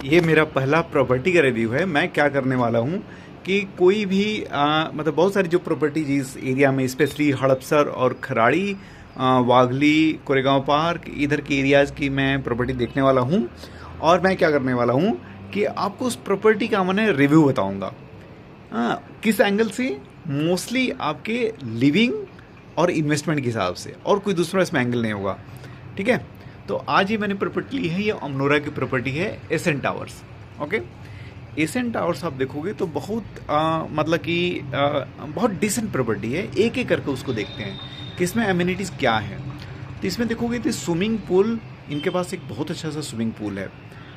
ये मेरा पहला प्रॉपर्टी का रिव्यू है। मैं क्या करने वाला हूँ कि कोई भी मतलब बहुत सारी जो प्रॉपर्टीज इस एरिया में, स्पेशली हड़पसर और खराड़ी, वागली, कोरेगांव पार्क, इधर के एरियाज़ की मैं प्रॉपर्टी देखने वाला हूँ। और मैं क्या करने वाला हूँ कि आपको उस प्रॉपर्टी का मैंने रिव्यू बताऊँगा। किस एंगल से? मोस्टली आपके लिविंग और इन्वेस्टमेंट के हिसाब से, और कोई दूसरा इसमें एंगल नहीं होगा। ठीक है, तो आज ये मैंने प्रॉपर्टी ली है, ये अमनोरा की प्रॉपर्टी है, Ascent Towers. Okay, Ascent Towers आप देखोगे तो बहुत मतलब कि बहुत डिसेंट प्रॉपर्टी है। एक एक करके उसको देखते हैं कि इसमें एमिनिटीज़ क्या है। तो इसमें देखोगे तो स्विमिंग पूल, इनके पास एक बहुत अच्छा सा स्विमिंग पूल है।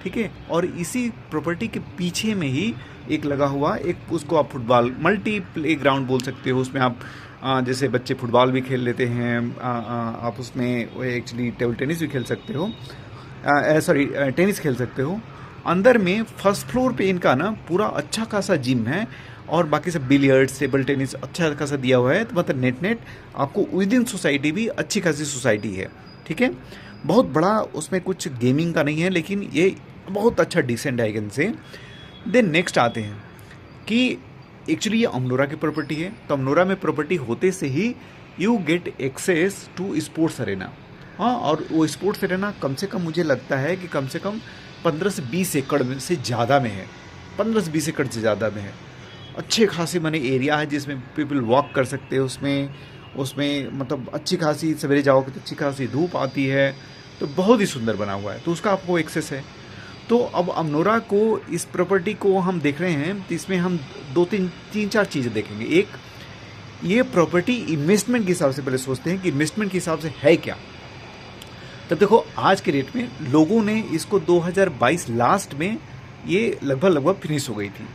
ठीक है, और इसी प्रॉपर्टी के पीछे में ही एक लगा हुआ, एक उसको आप फुटबॉल मल्टी प्ले ग्राउंड बोल सकते हो। उसमें आप जैसे बच्चे फुटबॉल भी खेल लेते हैं, आप उसमें एक्चुअली टेबल टेनिस भी खेल सकते हो, सॉरी टेनिस खेल सकते हो। अंदर में फर्स्ट फ्लोर पे इनका ना पूरा अच्छा खासा जिम है, और बाकी सब बिलियर्ड्स, टेबल टेनिस अच्छा खासा दिया हुआ है। तो मतलब नेट नेट आपको विद इन सोसाइटी भी अच्छी खासी सोसाइटी है। ठीक है, बहुत बड़ा उसमें कुछ गेमिंग का नहीं है, लेकिन ये बहुत अच्छा डिसेंट है, I can say. Then next आते हैं कि एक्चुअली ये अमनोरा की प्रॉपर्टी है। तो अमनोरा में प्रॉपर्टी होते से ही you get access to sports arena. हाँ, और वो स्पोर्ट्स अरेना कम से कम मुझे लगता है कि कम से कम 15 से 20 एकड़ में से ज़्यादा में है। 15 से 20 एकड़ से ज़्यादा में है। अच्छे खासे माने एरिया है जिसमें पीपल वॉक कर सकते हैं। उसमें उसमें मतलब अच्छी खासी, सवेरे जाओगे तो अच्छी खासी धूप आती है। तो बहुत ही सुंदर बना हुआ है, तो उसका आपको एक्सेस है। तो अब अमनोरा को, इस प्रॉपर्टी को हम देख रहे हैं, तो इसमें हम दो तीन चार चीज़ें देखेंगे। एक, ये प्रॉपर्टी इन्वेस्टमेंट के हिसाब से पहले सोचते हैं कि इन्वेस्टमेंट के हिसाब से है क्या। तब देखो आज के रेट में लोगों ने इसको 2022 लास्ट में ये लगभग फिनिश हो गई थी।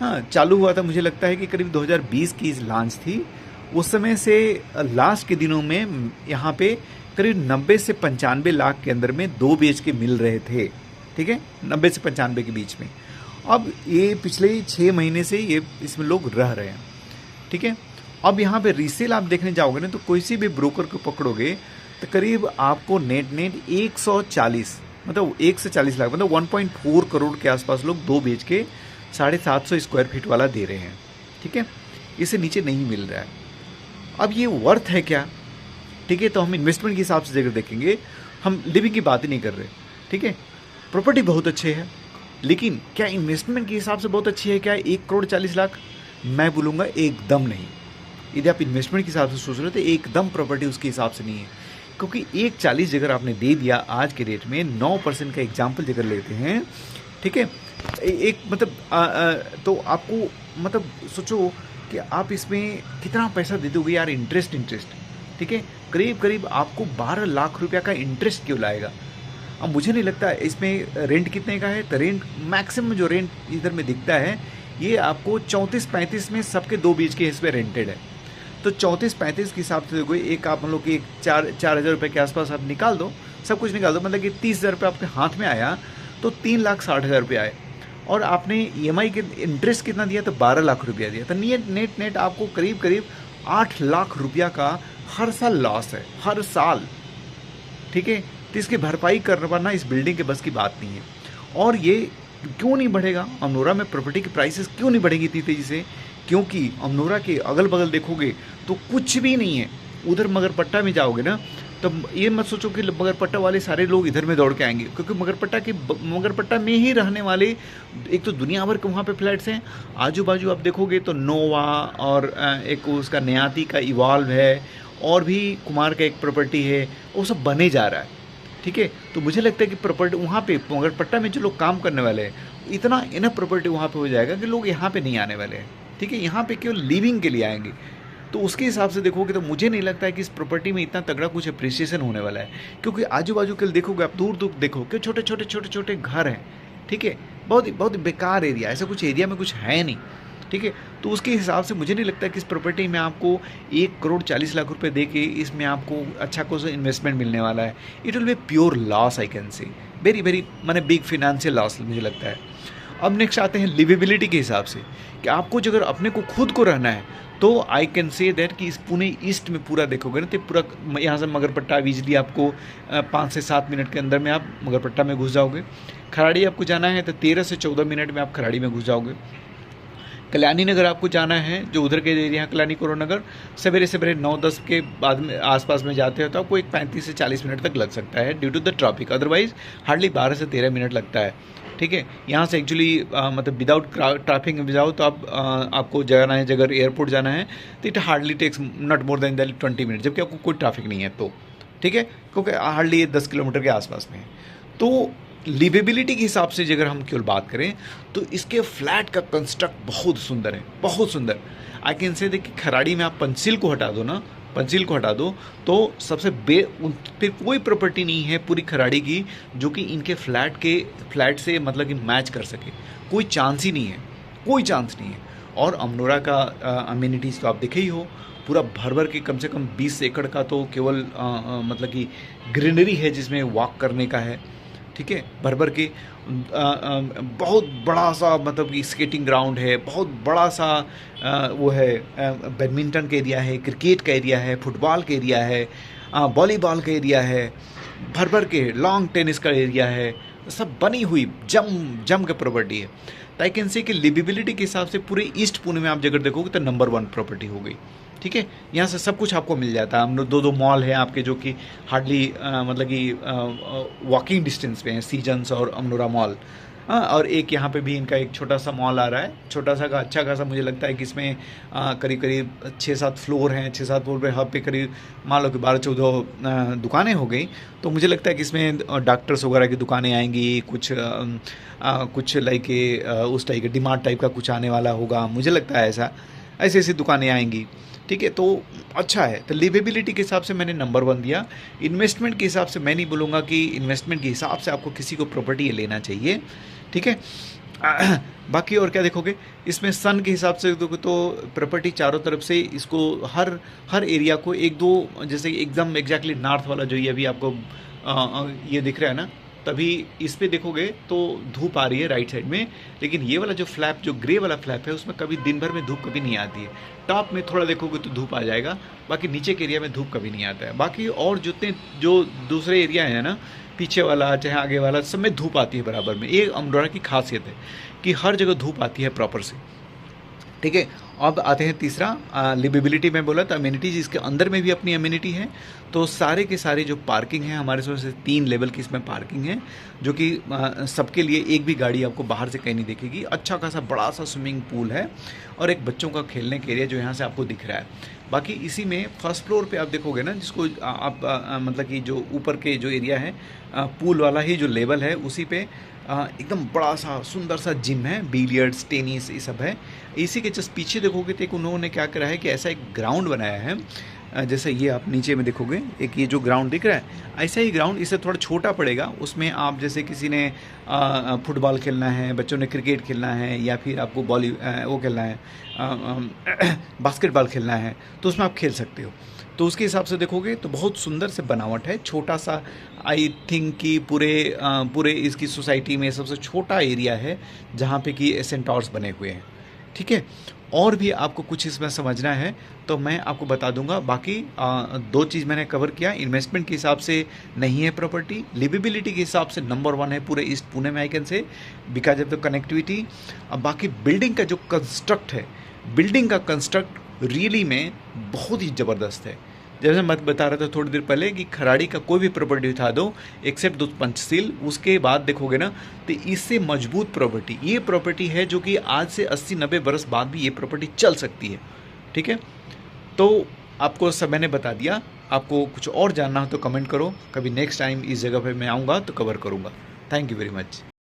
हाँ, चालू हुआ था, मुझे लगता है कि करीब 2020 की लॉन्च थी। उस समय से लास्ट के दिनों में यहाँ पे करीब 90 से 95 लाख के अंदर में 2 BHK मिल रहे थे। ठीक है, 90 से 95 के बीच में। अब ये पिछले 6 महीने से ये इसमें लोग रह रहे हैं। ठीक है, अब यहाँ पे रीसेल आप देखने जाओगे ना, तो कोई सी भी ब्रोकर को पकड़ोगे तो करीब आपको नेट 140, मतलब 1 से 40 लाख, मतलब 1.4 करोड़ के आसपास लोग 2 BHK 750 स्क्वायर फीट वाला दे रहे हैं। ठीक है, इससे नीचे नहीं मिल रहा है। अब ये वर्थ है क्या? ठीक है, तो हम इन्वेस्टमेंट के हिसाब से देखेंगे, हम लिविंग की बात ही नहीं कर रहे। ठीक है, प्रॉपर्टी बहुत अच्छी है, लेकिन क्या इन्वेस्टमेंट के हिसाब से बहुत अच्छी है क्या 1 करोड़ 40 लाख? मैं बोलूँगा एकदम नहीं। यदि आप इन्वेस्टमेंट के हिसाब से सोच रहे हो तो एकदम प्रॉपर्टी उसके हिसाब से नहीं है। क्योंकि 1.40 अगर आपने दे दिया आज के रेट में, 9% का एग्जाम्पल अगर लेते हैं, ठीक है, एक मतलब तो आपको मतलब सोचो कि आप इसमें कितना पैसा दे दोगे यार, इंटरेस्ट। ठीक है, करीब करीब आपको 12 लाख रुपया का इंटरेस्ट क्यों लाएगा? अब मुझे नहीं लगता इसमें रेंट कितने का है। तो रेंट मैक्सिमम जो रेंट इधर में दिखता है, ये आपको 34-35 में सबके 2 BHK इसमें रेंटेड है। तो 34-35 के हिसाब से देखो, एक आप मतलब कि 4,000 रुपये के आसपास आप निकाल दो, सब कुछ निकाल दो, मतलब कि 30,000 रुपये आपके हाथ में आया तो 3,60,000 रुपये आए। और आपने EMI के इंटरेस्ट कितना दिया? तो 12 लाख रुपया दिया। तो नेट आपको करीब करीब 8 लाख रुपया का हर साल लॉस है, हर साल। ठीक है, तो इसकी भरपाई कर पाना इस बिल्डिंग के बस की बात नहीं है। और ये क्यों नहीं बढ़ेगा? अमनोरा में प्रॉपर्टी की प्राइसेस क्यों नहीं बढ़ेगी इतनी तेज़ी से? क्योंकि अमनोरा के अगल बगल देखोगे तो कुछ भी नहीं है। उधर मगरपट्टा में जाओगे ना, तो ये मत सोचो कि मगरपट्टा वाले सारे लोग इधर में दौड़ के आएंगे, क्योंकि मगरपट्टा में ही रहने वाले एक तो दुनिया भर के वहाँ पे फ्लैट्स हैं। आजू बाजू आप देखोगे तो नोवा, और एक उसका नयाती का इवॉल्व है, और भी कुमार का एक प्रॉपर्टी है, वो सब बने जा रहा है। ठीक है, तो मुझे लगता है कि प्रॉपर्टी वहाँ पे मगरपट्टा में जो लोग काम करने वाले हैं, इतना इनफ प्रॉपर्टी वहाँ पे हो जाएगा कि लोग यहाँ पे नहीं आने वाले हैं। ठीक है, यहाँ पे केवल लिविंग के लिए आएंगे। तो उसके हिसाब से देखोगे तो मुझे नहीं लगता है कि इस प्रॉपर्टी में इतना तगड़ा कुछ अप्रिसिएशन होने वाला है। क्योंकि आजू बाजू के देखोगे आप, दूर दूर देखो कि छोटे छोटे घर हैं। ठीक है, बहुत बेकार एरिया, ऐसा कुछ एरिया में कुछ है नहीं। ठीक है, तो उसके हिसाब से मुझे नहीं लगता कि इस प्रॉपर्टी में आपको 1 करोड़ 40 लाख रुपए दे के इसमें आपको अच्छा कोई इन्वेस्टमेंट मिलने वाला है। It will be pure loss, I can से वेरी माने बिग फिनेंशियल लॉस मुझे लगता है। अब नेक्स्ट आते हैं लिवेबिलिटी के हिसाब से, कि आपको जो अगर अपने को खुद को रहना है तो आई कैन से दैट कि इस पुणे ईस्ट में पूरा देखोगे ना तो पूरा यहाँ से मगरपट्टा इजीली आपको 5 से 7 मिनट के अंदर में आप मगरपट्टा में घुस जाओगे। खराड़ी आपको जाना है तो 13 से 14 मिनट में आप खराड़ी में घुस जाओगे। कल्याणी नगर आपको जाना है, जो उधर के एरिया है कल्याणी कोरो नगर, सवेरे सवेरे 9-10 के बाद में आसपास में जाते हो तो आपको एक 35 से 40 मिनट तक लग सकता है due to the traffic, otherwise hardly 12 से 13 मिनट लगता है। ठीक है, यहाँ से एक्चुअली मतलब विदाउट ट्रैफिक में जाओ तो आपको जाना है, अगर एयरपोर्ट जाना है तो it hardly takes not more than 20 minute, जबकि आपको कोई ट्रैफिक नहीं है तो। ठीक है, क्योंकि हार्डली 10 किलोमीटर के आसपास में है। तो लिवेबिलिटी के हिसाब से अगर हम केवल बात करें तो इसके फ्लैट का कंस्ट्रक्ट बहुत सुंदर है, बहुत सुंदर। आई कैन से देखिए खराड़ी में आप पंचशील को हटा दो ना, पंचशील को हटा दो तो सबसे फिर कोई प्रॉपर्टी नहीं है पूरी खराड़ी की जो कि इनके फ्लैट से मतलब कि मैच कर सके, कोई चांस ही नहीं है, कोई चांस नहीं है। और अमनोरा का अम्यूनिटीज़ तो आप देखे ही हो, पूरा भर भर के कम से कम 20 एकड़ का तो केवल मतलब कि ग्रीनरी है जिसमें वॉक करने का है। ठीक है, भर भर के बहुत बड़ा सा मतलब कि स्केटिंग ग्राउंड है, बहुत बड़ा सा वो है बैडमिंटन का एरिया है, क्रिकेट का एरिया है, फुटबॉल का एरिया है, वॉलीबॉल का एरिया है, भर भर के लॉन्ग टेनिस का एरिया है, सब बनी हुई जम के प्रॉपर्टी है। तो आई कैन से कि लिवेबिलिटी के हिसाब से पूरे ईस्ट पुणे में आप अगर देखोगे तो नंबर 1 प्रॉपर्टी हो गई। ठीक है, यहाँ से सब कुछ आपको मिल जाता है। हम 2 मॉल हैं आपके जो कि हार्डली मतलब कि वॉकिंग डिस्टेंस पे हैं, सीजन्स और अमनोरा मॉल। और एक यहाँ पे भी इनका एक छोटा सा मॉल आ रहा है, छोटा सा का अच्छा खासा, मुझे लगता है कि इसमें करीब करीब 6-7 फ्लोर हैं। 6-7 फ्लोर पे हब पे करीब मान लो कि 12-14 दुकानें हो गई। तो मुझे लगता है कि इसमें डॉक्टर्स वगैरह की दुकानें आएंगी, कुछ लाइक उस टाइप के डीमार्ट टाइप का कुछ आने वाला होगा, मुझे लगता है ऐसी दुकानें आएंगी। ठीक है, तो अच्छा है। तो लिवेबिलिटी के हिसाब से मैंने नंबर 1 दिया। इन्वेस्टमेंट के हिसाब से मैं नहीं बोलूँगा कि इन्वेस्टमेंट के हिसाब से आपको किसी को प्रॉपर्टी ये लेना चाहिए। ठीक है, बाकी और क्या देखोगे इसमें सन के हिसाब से देखोगे तो प्रॉपर्टी चारों तरफ से इसको हर एरिया को 1-2 जैसे एकदम एग्जैक्टली नॉर्थ वाला जो ये अभी आपको ये दिख रहा है ना, तभी इस पे देखोगे तो धूप आ रही है राइट साइड में, लेकिन ये वाला जो फ्लैप, जो ग्रे वाला फ्लैप है, उसमें कभी दिन भर में धूप कभी नहीं आती है। टॉप में थोड़ा देखोगे तो धूप आ जाएगा, बाकी नीचे के एरिया में धूप कभी नहीं आता है। बाकी और जितने जो दूसरे एरिया हैं ना, पीछे वाला चाहे आगे वाला, सब में धूप आती है बराबर में। ये अमरोहा की खासियत है कि हर जगह धूप आती है प्रॉपर से। ठीक है, अब आते हैं तीसरा, लिवेबिलिटी में बोला तो अम्यूनिटीज़, इसके अंदर में भी अपनी अम्यूनिटी है। तो सारे के सारे जो पार्किंग है हमारे से 3 लेवल की इसमें पार्किंग है, जो कि सबके लिए एक भी गाड़ी आपको बाहर से कहीं नहीं दिखेगी। अच्छा खासा बड़ा सा स्विमिंग पूल है और एक बच्चों का खेलने का एरिया जो यहाँ से आपको दिख रहा है। बाकी इसी में फर्स्ट फ्लोर पे आप देखोगे ना, जिसको आप मतलब कि जो ऊपर के जो एरिया है पूल वाला ही जो लेवल है, उसी पे एकदम बड़ा सा सुंदर सा जिम है, बिलियर्ड्स, टेनिस, ये सब है। इसी के जस्ट पीछे देखोगे तो एक उन्होंने क्या करा है कि ऐसा एक ग्राउंड बनाया है, जैसे ये आप नीचे में देखोगे एक ये जो ग्राउंड दिख रहा है, ऐसा ही ग्राउंड, इससे थोड़ा छोटा पड़ेगा। उसमें आप जैसे किसी ने फुटबॉल खेलना है, बच्चों ने क्रिकेट खेलना है, या फिर आपको वो खेलना है, बास्केटबॉल खेलना है, तो उसमें आप खेल सकते हो। तो उसके हिसाब से देखोगे तो बहुत सुंदर से बनावट है, छोटा सा, आई थिंक कि पूरे इसकी सोसाइटी में सबसे छोटा एरिया है जहाँ पे कि एसेंटॉर्स बने हुए हैं। ठीक है, और भी आपको कुछ इसमें समझना है तो मैं आपको बता दूंगा। बाकी 2 चीज़ मैंने कवर किया, इन्वेस्टमेंट के हिसाब से नहीं है प्रॉपर्टी, लिवेबिलिटी के हिसाब से नंबर 1 है पूरे ईस्ट पुणे में, आई कैन से, बिकॉज ऑफ द कनेक्टिविटी। अब बाकी बिल्डिंग का जो कंस्ट्रक्ट है, बिल्डिंग का कंस्ट्रक्ट रियली में बहुत ही ज़बरदस्त है। जैसे मैं बता रहा था थोड़ी देर पहले कि खराड़ी का कोई भी प्रॉपर्टी उठा दो एक्सेप्ट दो पंचशील, उसके बाद देखोगे ना तो इससे मजबूत प्रॉपर्टी ये प्रॉपर्टी है जो कि आज से 80-90 बरस बाद भी ये प्रॉपर्टी चल सकती है। ठीक है, तो आपको सब मैंने बता दिया। आपको कुछ और जानना हो तो कमेंट करो, कभी नेक्स्ट टाइम इस जगह पे मैं आऊँगा तो कवर करूँगा। Thank you very much.